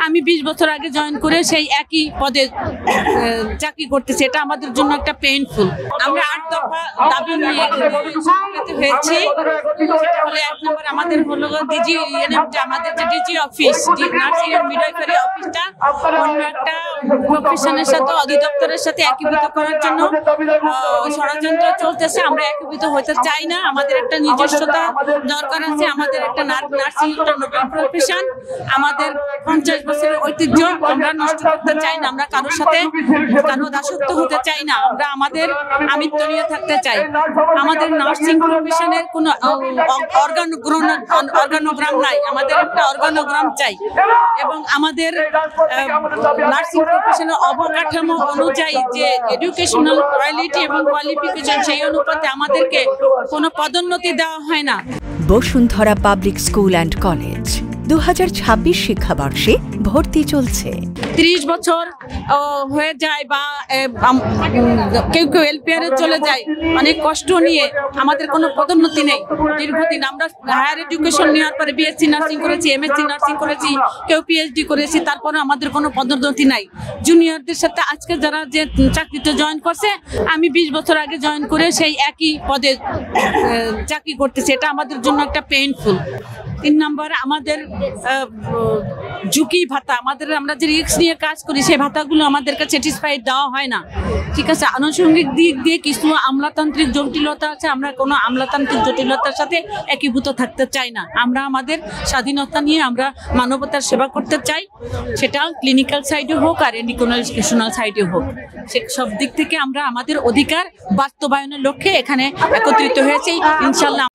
আমি 20 বছর আগে জয়েন করে সেই একই পদে চাকরি করতেছি। এটা আমাদের জন্য একটা পেইনফুল। আমরা 8 দফা দাবি নিয়ে হয়েছি। সেটা হলো 1 নম্বর আমাদের হলো ডিজি আমাদের যে DG office nursing and midwifery অফিসটা অন্য একটা প্রফেশনের সাথে অধিদপ্তরের সাথে একীভূত করার জন্য ষড়যন্ত্র চলতেছে। আমরা একীভূত হতে চাই না। আমাদের একটা নিজস্বতা দরকার আছে। আমাদের একটা নার্সিং একটা নোবেল প্রফেশন, আমাদের 50 বছরের ঐতিহ্য আমরা নষ্ট করতে চাই না। আমরা কারোর সাথে কারো দাসত্ব হতে চাই না। আমরা আমাদের আমিত্ব নিয়ে থাকতে চাই। আমাদের নার্সিং প্রফেশনের কোনো অর্গানোগ্রাম নাই, আমাদের একটা অর্গানোগ্রাম চাই। এবং আমাদের নার্সিং প্রফেশনের অবকাঠামো অনুযায়ী যে এডুকেশনাল কোয়ালিটি এবং কোয়ালিফিকেশন, সেই অনুপাতে আমাদেরকে কোনো পদোন্নতি দেওয়া হয় না। Bashundhara public school and college 2026 শিক্ষাবর্ষে ভর্তি চলছে। 30 বছর হয়ে যায় বা কেউ কেউ এলপিআরে চলে যায় অনেক কষ্ট নিয়ে। আমাদের কোনো পদোন্নতি নেই দীর্ঘদিন। আমরা হায়ার এডুকেশন নেওয়ার পরে বিএসসি নার্সিং করেছি, এমএসসি নার্সিং করেছি, কেউ পিএইচডি করেছি, তারপরে আমাদের কোনো পদোন্নতি নাই। জুনিয়রদের সাথে আজকে যারা যে চাকরিতে জয়েন করছে, আমি 20 বছর আগে জয়েন করে সেই একই পদে চাকরি করতেছি। এটা আমাদের জন্য একটা পেইনফুল। 3 নম্বর আমাদের ঝুঁকি ভাতা, আমরা যে রিস্ক নিয়ে কাজ করি সেই ভাতাগুলো আমাদেরকে স্যাটিসফাইড দেওয়া হয় না। ঠিক আছে, আনুষঙ্গিক দিক দিয়ে কিছু আমলাতান্ত্রিক জটিলতা আছে। আমরা কোনো আমলাতান্ত্রিক জটিলতার সাথে একীভূত থাকতে চাই না। আমরা আমাদের স্বাধীনতা নিয়ে আমরা মানবতার সেবা করতে চাই, সেটা ক্লিনিক্যাল সাইডে হোক আর এডুকেশনাল সাইডে হোক। সব দিক থেকে আমরা আমাদের অধিকার বাস্তবায়নের লক্ষ্যে এখানে একত্রিত হয়েছি। ইনশাল্লাহ